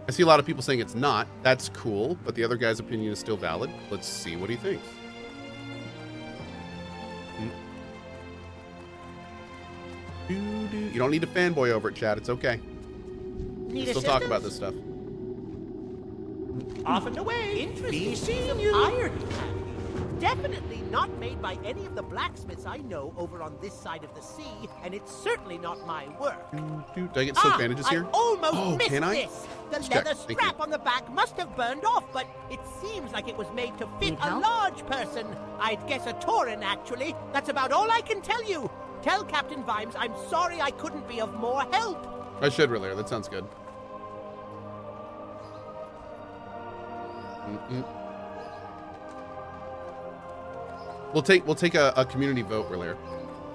I see a lot of people saying it's not. That's cool, but the other guy's opinion is still valid. Let's see what he thinks. You don't need to fanboy over it, Chad. It's okay. We'll still talk about this stuff. Off and away. Interesting piece of iron. Definitely not made by any of the blacksmiths I know over on this side of the sea, and it's certainly not my work. Do I get silk bandages here? I almost missed can I? this. The leather strap on the back must have burned off, but it seems like it was made to fit a large person. I'd guess a Tauren, actually. That's about all I can tell you. Tell Captain Vimes I'm sorry I couldn't be of more help. I should really. That sounds good. We'll take a community vote, Relayer.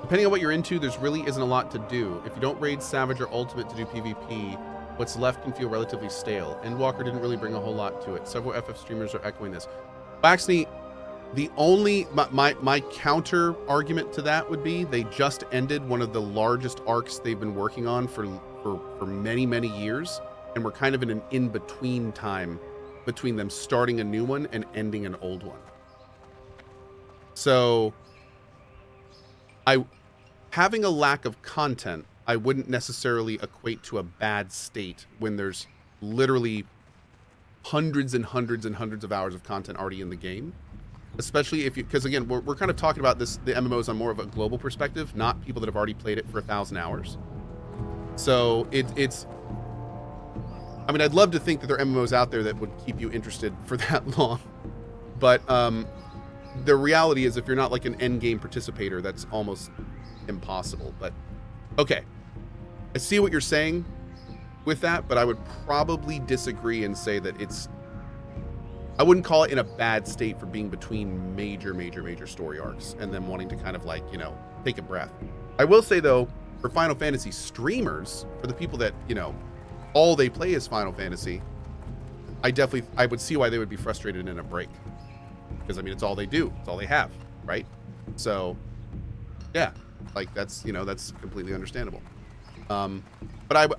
Depending on what you're into, there's really isn't a lot to do. If you don't raid Savage or Ultimate to do PvP, what's left can feel relatively stale. Endwalker didn't really bring a whole lot to it. Several FF streamers are echoing this. Waxney, the only my counter argument to that would be they just ended one of the largest arcs they've been working on for many years, and we're kind of in an in-between time between them starting a new one and ending an old one. So having a lack of content, I wouldn't necessarily equate to a bad state when there's literally hundreds and hundreds and hundreds of hours of content already in the game. Especially if you, because again, we're kind of talking about the MMOs on more of a global perspective, not people that have already played it for 1,000 hours. So it's, I mean, I'd love to think that there are MMOs out there that would keep you interested for that long. But the reality is if you're not like an end game participator, that's almost impossible. But okay, I see what you're saying with that, but I would probably disagree and say that I wouldn't call it in a bad state for being between major story arcs and then wanting to kind of like, take a breath. I will say though, for Final Fantasy streamers, for the people that, all they play is Final Fantasy, I would see why they would be frustrated in a break. Because I mean, it's all they do. It's all they have, right? So yeah, like that's completely understandable. But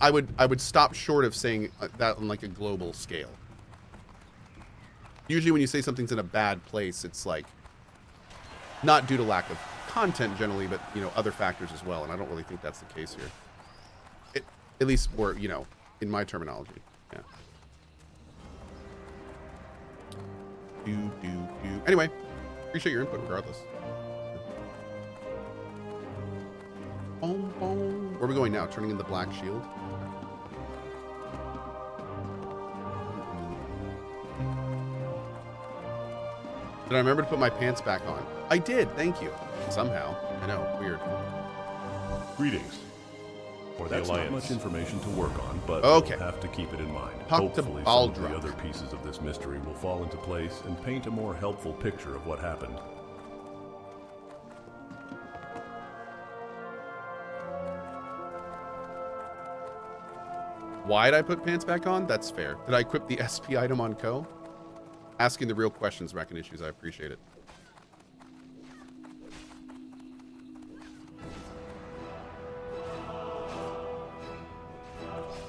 I would stop short of saying that on like a global scale. Usually when you say something's in a bad place, it's like not due to lack of content generally, but other factors as well. And I don't really think that's the case here. At least more, in my terminology. Yeah. Anyway, appreciate your input regardless. Where are we going now? Turning in the Black Shield? Did I remember to put my pants back on? I did, thank you. Somehow. I know, weird. Greetings. That's not much information to work on, but okay. We'll have to keep it in mind. Talk Hopefully to some of the other pieces of this mystery will fall into place and paint a more helpful picture of what happened. Why'd I put pants back on? That's fair. Did I equip the SP item on Cohh? Asking the real questions, Wrecking Issues. I appreciate it.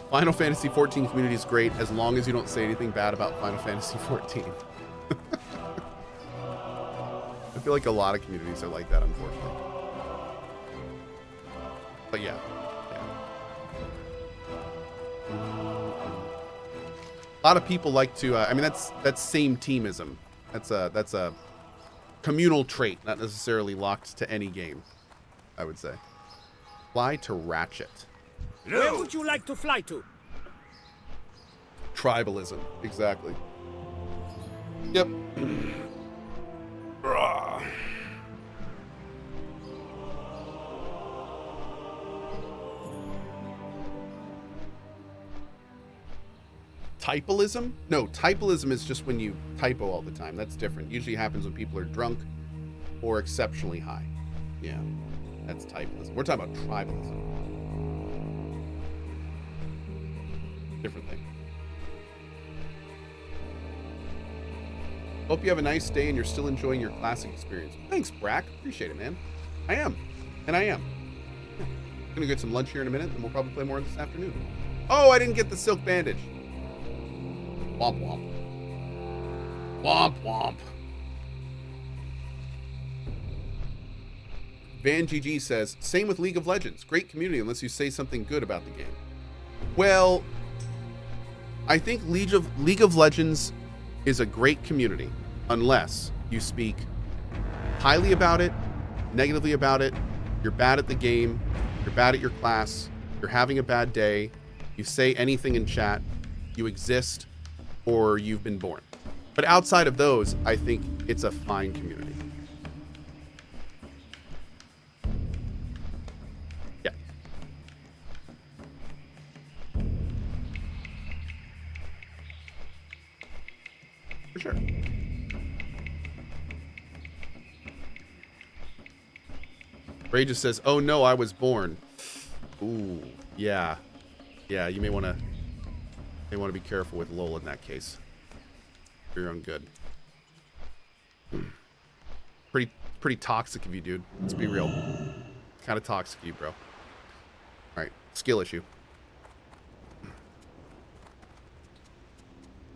Final Fantasy 14 community is great as long as you don't say anything bad about Final Fantasy 14. I feel like a lot of communities are like that, unfortunately. But yeah. A lot of people like to, I mean, that's same teamism. That's a communal trait, not necessarily locked to any game, I would say. Fly to Ratchet. Where would you like to fly to? Tribalism, exactly. Yep. Typalism? No, typalism is just when you typo all the time. That's different. Usually happens when people are drunk or exceptionally high. Yeah, that's typalism. We're talking about tribalism. Different thing. Hope you have a nice day and you're still enjoying your classic experience. Thanks, Brack. Appreciate it, man. I am. And I am. Yeah. Gonna get some lunch here in a minute and we'll probably play more this afternoon. Oh, I didn't get the silk bandage. Womp womp. Womp womp. Van GG says, same with League of Legends. Great community unless you say something good about the game. Well, I think League of Legends is a great community unless you speak highly about it, negatively about it, you're bad at the game, you're bad at your class, you're having a bad day, you say anything in chat, you exist, or you've been born. But outside of those, I think it's a fine community. Yeah. For sure. Ray just says, oh no, I was born. Ooh, yeah. Yeah, you may want to be careful with Lol in that case. For your own good. Pretty toxic of you, dude. Let's be real. Kind of toxic of you, bro. Alright, skill issue.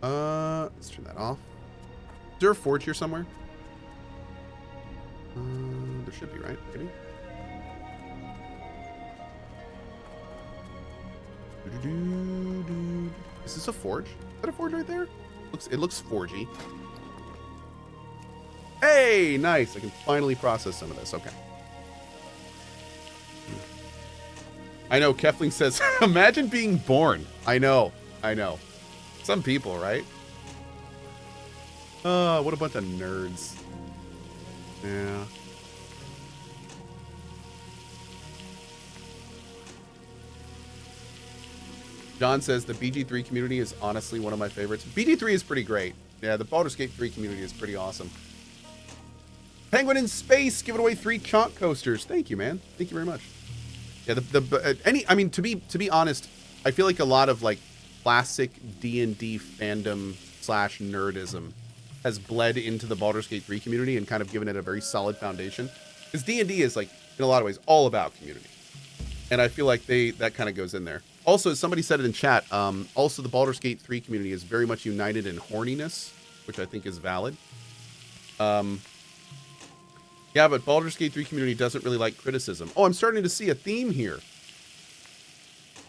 Let's turn that off. Is there a forge here somewhere? There should be, right? Maybe? Is this a forge? Is that a forge right there? It looks forgy. Hey, nice. I can finally process some of this. Okay. I know, Kefling says, imagine being born. I know. Some people, right? What a bunch of nerds. Yeah. John says the BG3 community is honestly one of my favorites. BG3 is pretty great. Yeah, the Baldur's Gate 3 community is pretty awesome. Penguin in Space giving away 3 Chonk coasters. Thank you, man. Thank you very much. Yeah, to be honest, I feel like a lot of like classic D&D fandom / nerdism has bled into the Baldur's Gate 3 community and kind of given it a very solid foundation. Because D&D is like, in a lot of ways, all about community. And I feel like that kind of goes in there. Also, as somebody said it in chat, also the Baldur's Gate 3 community is very much united in horniness, which I think is valid. Yeah, but Baldur's Gate 3 community doesn't really like criticism. Oh, I'm starting to see a theme here.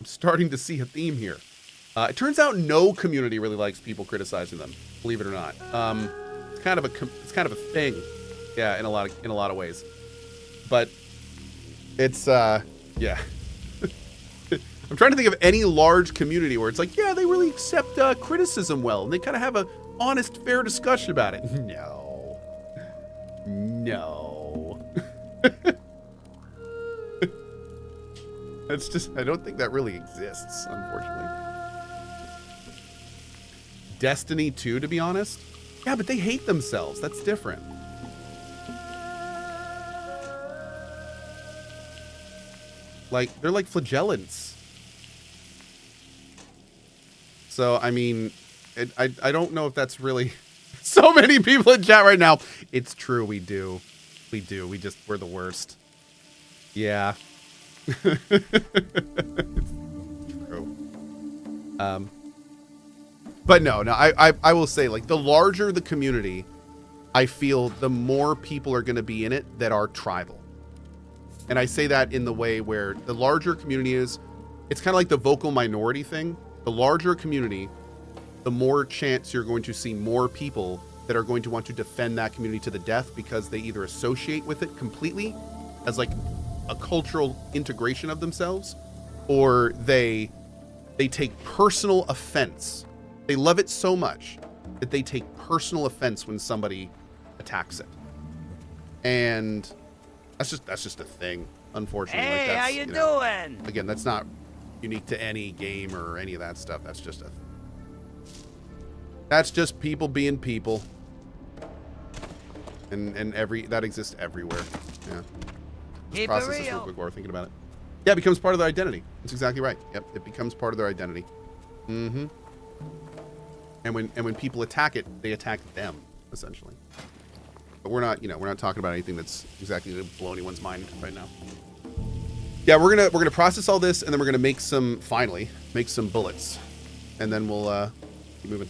It turns out no community really likes people criticizing them, believe it or not. It's kind of a thing, yeah, in a lot of ways. But it's yeah. I'm trying to think of any large community where it's like, yeah, they really accept criticism well, and they kind of have a honest, fair discussion about it. No. That's just, I don't think that really exists, unfortunately. Destiny 2, to be honest? Yeah, but they hate themselves. That's different. Like, they're like flagellants. So, I mean, I don't know if that's really... So many people in chat right now. It's true, we do. We're the worst. Yeah. It's true. But no, I will say, like, the larger the community, I feel the more people are going to be in it that are tribal. And I say that in the way where the larger community is, it's kind of like the vocal minority thing. The larger community, the more chance you're going to see more people that are going to want to defend that community to the death because they either associate with it completely as like a cultural integration of themselves, or they take personal offense. They love it so much that they take personal offense when somebody attacks it. And that's just a thing, unfortunately. Hey, like that's, how you doing? Again, that's not unique to any game or any of that stuff. That's just people being people. And that exists everywhere. Yeah. Just process this real quick while we're thinking about it. Yeah, it becomes part of their identity. That's exactly right. Yep, it becomes part of their identity. Mm-hmm. And when people attack it, they attack them, essentially. But we're not talking about anything that's exactly to blow anyone's mind right now. Yeah, we're gonna process all this, and then we're gonna make some bullets, and then we'll keep moving.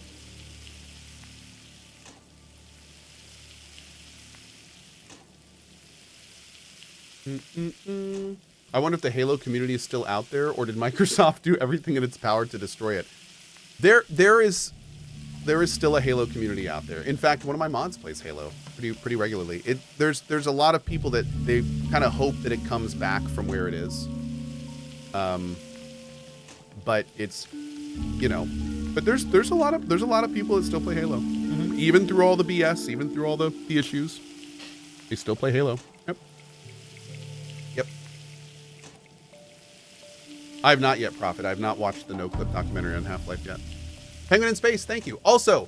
I wonder if the Halo community is still out there, or did Microsoft do everything in its power to destroy it? There is still a Halo community out there. In fact, one of my mods plays Halo pretty regularly. There's a lot of people that they kind of hope that it comes back from where it is. But it's, you know, but there's a lot of people that still play Halo, even through all the BS, even through all the issues. They still play Halo. Yep. I have not yet, Prophet. I have not watched the No Clip documentary on Half-Life yet. Penguin in Space, thank you. Also,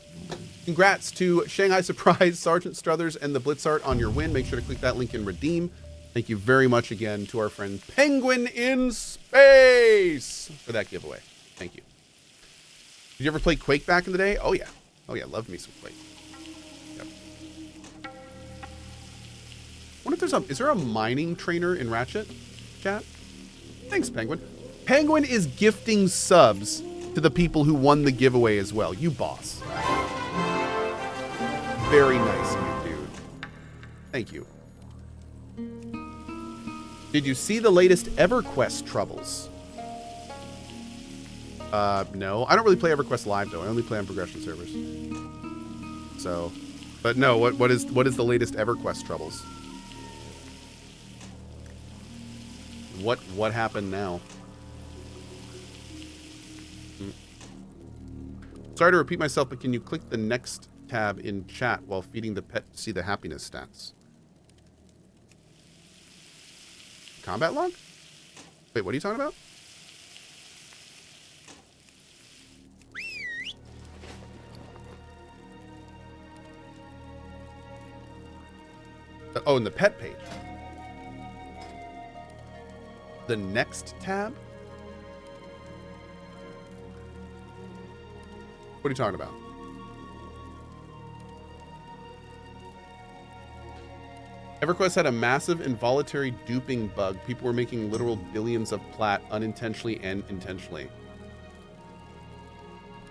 congrats to Shanghai Surprise, Sergeant Struthers, and the Blitzart on your win. Make sure to click that link and redeem. Thank you very much again to our friend Penguin in Space for that giveaway. Thank you. Did you ever play Quake back in the day? Oh, yeah. Oh, yeah. Loved me some Quake. Yep. I wonder if is there a mining trainer in Ratchet chat? Thanks, Penguin. Penguin is gifting subs to the people who won the giveaway as well. You boss. Very nice of you, dude. Thank you. Did you see the latest EverQuest troubles? No. I don't really play EverQuest live though. I only play on progression servers. So, but no. What is the latest EverQuest troubles? What happened now? Sorry to repeat myself, but can you click the next tab in chat while feeding the pet to see the happiness stats? Combat log? Wait, what are you talking about? Oh, in the pet page. The next tab? What are you talking about? EverQuest had a massive involuntary duping bug. People were making literal billions of plat unintentionally and intentionally.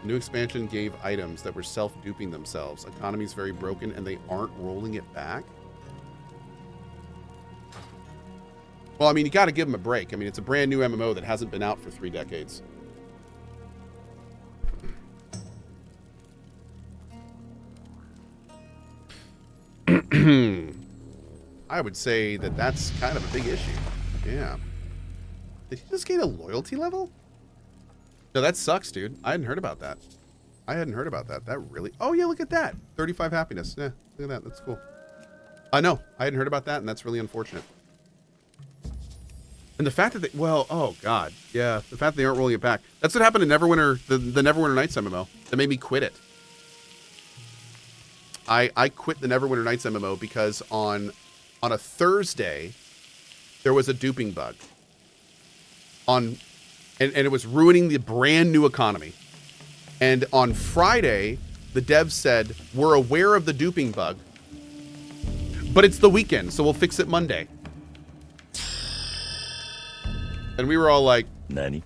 The new expansion gave items that were self-duping themselves. Economy's very broken and they aren't rolling it back. Well, I mean, you got to give them a break. I mean, it's a brand new MMO that hasn't been out for 3 decades. I would say that that's kind of a big issue. Yeah. Did he just gain a loyalty level? No, that sucks, dude. I hadn't heard about that. That really... Oh, yeah, look at that. 35 happiness. Yeah, look at that. That's cool. I know. I hadn't heard about that, and that's really unfortunate. And the fact that they... Well, oh, God. Yeah, the fact that they aren't rolling it back. That's what happened in Neverwinter, the Neverwinter Nights MMO. That made me quit it. I quit the Neverwinter Nights MMO because on a Thursday, there was a duping bug. And it was ruining the brand new economy. And on Friday, the devs said, we're aware of the duping bug, but it's the weekend, so we'll fix it Monday. And we were all like, Nani?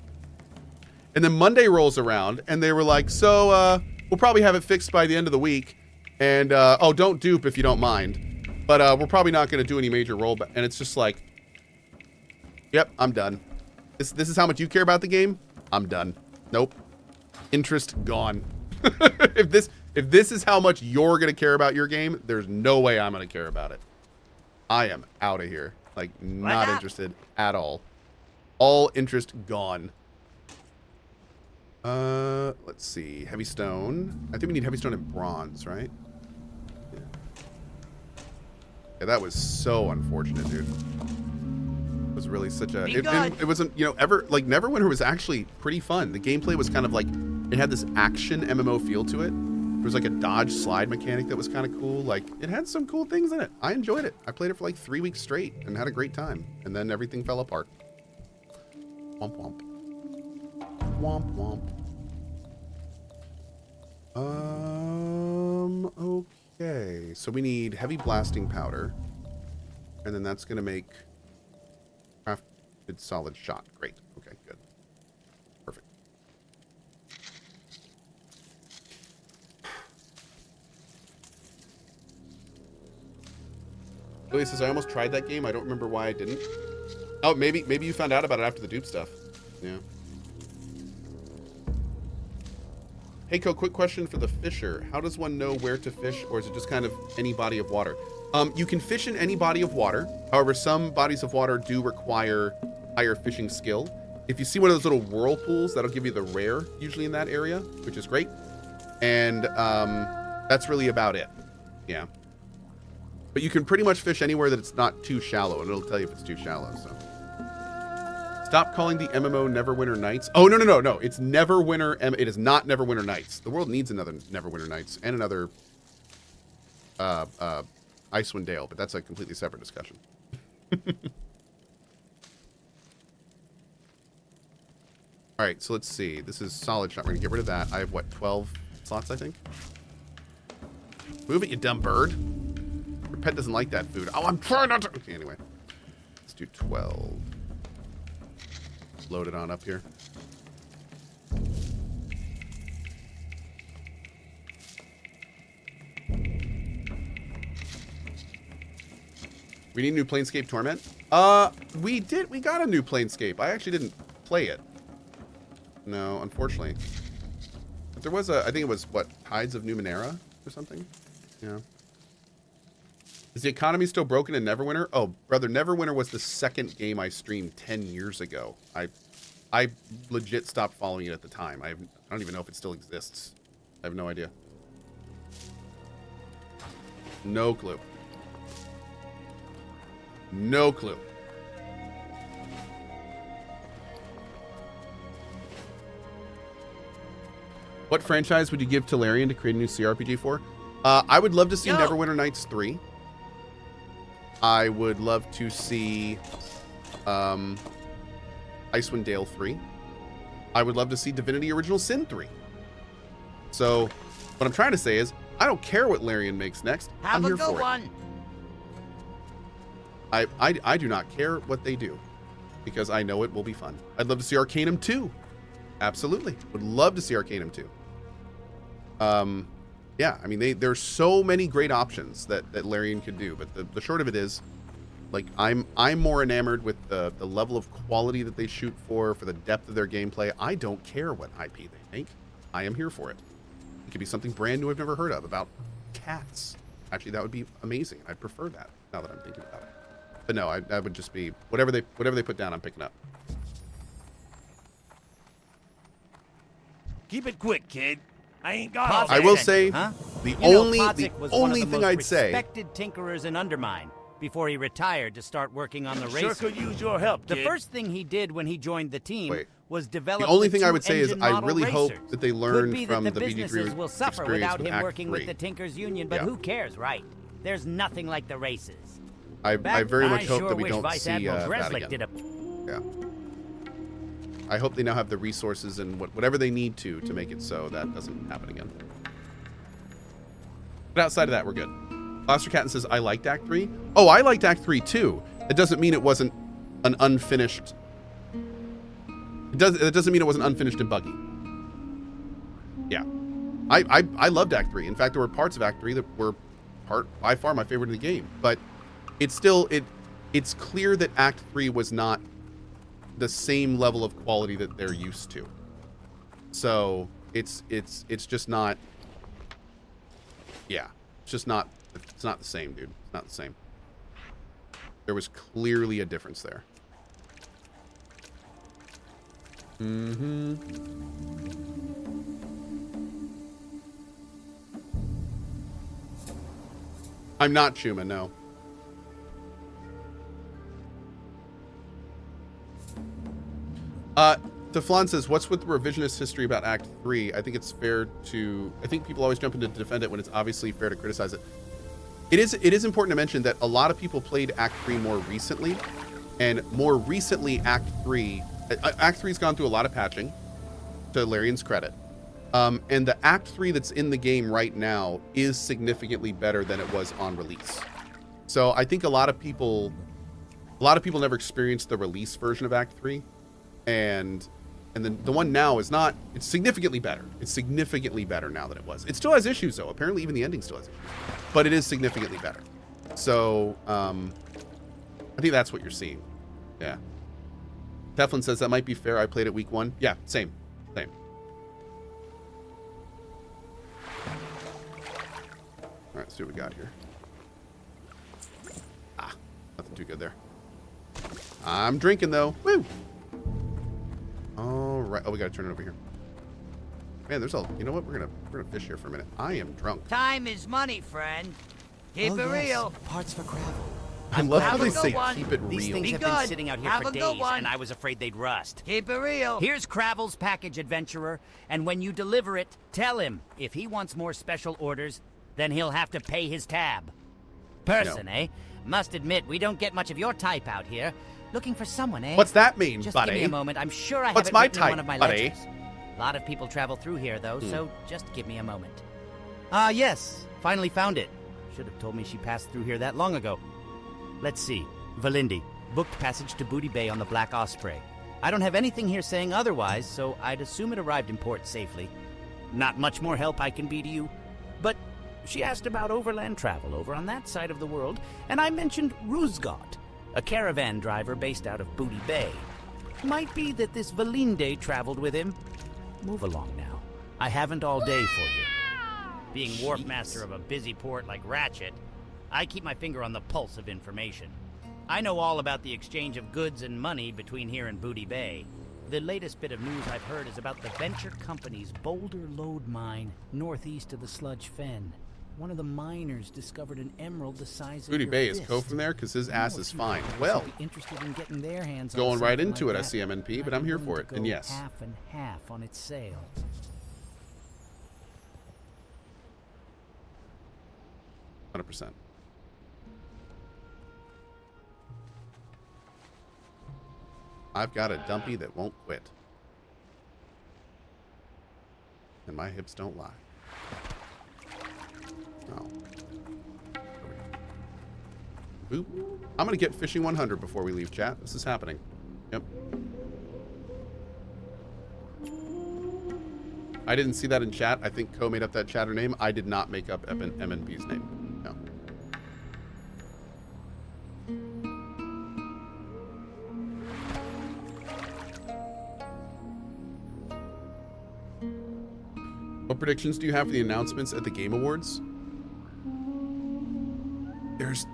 And then Monday rolls around, and they were like, so we'll probably have it fixed by the end of the week. And, oh, don't dupe if you don't mind. But we're probably not going to do any major rollback. And it's just like, yep, I'm done. This is how much you care about the game? I'm done. Nope. Interest gone. If this is how much you're going to care about your game, there's no way I'm going to care about it. I am out of here. Like, not interested at all. All interest gone. Let's see. Heavy stone. I think we need heavy stone and bronze, right? Yeah, that was so unfortunate, dude. It was really such a... It wasn't, you know, Neverwinter was actually pretty fun. The gameplay was kind of like... It had this action MMO feel to it. There was like a dodge slide mechanic that was kind of cool. Like, it had some cool things in it. I enjoyed it. I played it for like 3 weeks straight and had a great time. And then everything fell apart. Womp womp. Womp womp. Okay. So we need heavy blasting powder. And then that's going to make crafted solid shot. Great. Okay, good. Perfect. Billy says, I almost tried that game. I don't remember why I didn't. Oh, maybe you found out about it after the dupe stuff. Yeah. Hey, Cohh, quick question for the fisher. How does one know where to fish, or is it just kind of any body of water? You can fish in any body of water. However, some bodies of water do require higher fishing skill. If you see one of those little whirlpools, that'll give you the rare, usually in that area, which is great. And that's really about it. Yeah. But you can pretty much fish anywhere that it's not too shallow, and it'll tell you if it's too shallow, so. Stop calling the MMO Neverwinter Nights. Oh, no. It's Neverwinter. It is not Neverwinter Nights. The world needs another Neverwinter Nights and another Icewind Dale, but that's a completely separate discussion. All right, so let's see. This is solid shot. We're going to get rid of that. I have, what, 12 slots, I think? Move it, you dumb bird. Your pet doesn't like that food. Oh, I'm trying not to. Okay, anyway. Let's do 12. Load it on up here. We need a new Planescape Torment. We got a new Planescape. I actually didn't play it. No, unfortunately. But there was I think it was, what, Tides of Numenera or something? Yeah. Is the economy still broken in Neverwinter? Oh, brother, Neverwinter was the second game I streamed 10 years ago. I legit stopped following it at the time. I don't even know if it still exists. I have no idea. No clue. No clue. What franchise would you give Tolarian to create a new CRPG for? I would love to see Neverwinter Nights 3. I would love to see Icewind Dale 3. I would love to see Divinity Original Sin 3. So what I'm trying to say is, I don't care what Larian makes next. I'm here for it. I do not care what they do, because I know it will be fun. I'd love to see Arcanum 2. Absolutely. Would love to see Arcanum 2. Yeah, I mean, there's so many great options that Larian could do, but the short of it is, like, I'm more enamored with the level of quality that they shoot for the depth of their gameplay. I don't care what IP they make. I am here for it. It could be something brand new I've never heard of, about cats. Actually, that would be amazing. I'd prefer that, now that I'm thinking about it. But no, I would just be, whatever they put down, I'm picking up. Keep it quick, kid. I ain't got all I will say, the only thing I'd say, respected tinkerers in Undermine before he retired to start working on the racer. Sure could use your help, kid. The first thing he did when he joined the team was develop the only thing I would say is, two-engine I really model hope racers. that they learn Could be from that the businesses BD3 will suffer experience without with him Act working 3. with the Tinkers Union, but who cares, right? There's nothing like the races. I very much hope sure that we wish don't Vice see Admiral that Greslick again. did I hope they now have the resources and whatever they need to make it so that doesn't happen again. But outside of that, we're good. Blaster Catton says, I liked Act 3. Oh, I liked Act 3 too. It doesn't mean it wasn't an unfinished... It doesn't mean it wasn't unfinished and buggy. Yeah. I loved Act 3. In fact, there were parts of Act 3 that were by far my favorite in the game. But it's still... It's clear that Act 3 was not the same level of quality that they're used to. So it's just not... Yeah. It's just not... It's not the same, dude. It's not the same. There was clearly a difference there. Mm-hmm. I'm not Chuma, no. Teflon says, what's with the revisionist history about Act 3? I think it's fair to... I think people always jump in to defend it when it's obviously fair to criticize it. It is important to mention that a lot of people played Act 3 more recently, and more recently Act 3's gone through a lot of patching, to Larian's credit. And the Act 3 that's in the game right now is significantly better than it was on release. So I think a lot of people never experienced the release version of Act 3, and then the one now is not... It's significantly better. It's significantly better now than it was. It still has issues, though. Apparently, even the ending still has issues. But it is significantly better. So, I think that's what you're seeing. Yeah. Teflon says that might be fair. I played it week 1. Yeah, same. Same. All right, let's see what we got here. Ah, nothing too good there. I'm drinking, though. Woo! All right. Oh, we got to turn it over here. Man, there's a... You know what? We're gonna fish here for a minute. I am drunk. Time is money, friend. Keep it real. Parts for gravel. I love how Have they a good say one. keep it These real. things Be have good. been sitting out here Have for a good days, one. and I was afraid they'd rust. Keep it real. Here's Cravel's package, adventurer, and when you deliver it, tell him if he wants more special orders, then he'll have to pay his tab. Person, No. eh? Must admit, we don't get much of your type out here. Looking for someone, eh? What's that mean, Just buddy? give me a moment. I'm sure I What's have it my written in type, one of my buddy? ledgers. A lot of people travel through here, though, so just give me a moment. Yes. Finally found it. Should have told me she passed through here that long ago. Let's see. Valindi. Booked passage to Booty Bay on the Black Osprey. I don't have anything here saying otherwise, so I'd assume it arrived in port safely. Not much more help I can be to you. But she asked about overland travel over on that side of the world, and I mentioned Ruzgot, a caravan driver based out of Booty Bay. Might be that this Valinde traveled with him. Move along now. I haven't all day for you. Being wharf master of a busy port like Ratchet, I keep my finger on the pulse of information. I know all about the exchange of goods and money between here and Booty Bay. The latest bit of news I've heard is about the Venture Company's Boulder Lode Mine, northeast of the Sludge Fen. One of the miners discovered an emerald the size of Booty your Bay is fist. Cohh from there because his ass is fine. Well, Be interested in getting their hands on going right something into like it, that. SCMNP, but I'd I'm be here willing for to it. And go yes, half and half on its sale. 100%. I've got a dumpy that won't quit. And my hips don't lie. Oh. Boop. I'm going to get fishing 100 before we leave, chat. This is happening. Yep. I didn't see that in chat. I think Cohh made up that chatter name. I did not make up MNB's name. No. What predictions do you have for the announcements at the Game Awards?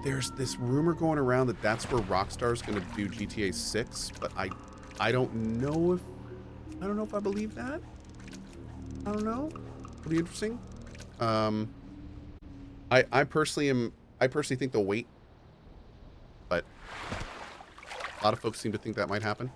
There's this rumor going around that that's where Rockstar's going to do GTA 6, but I don't know if I believe that. I don't know. It'll be interesting. I personally think they'll wait, but a lot of folks seem to think that might happen.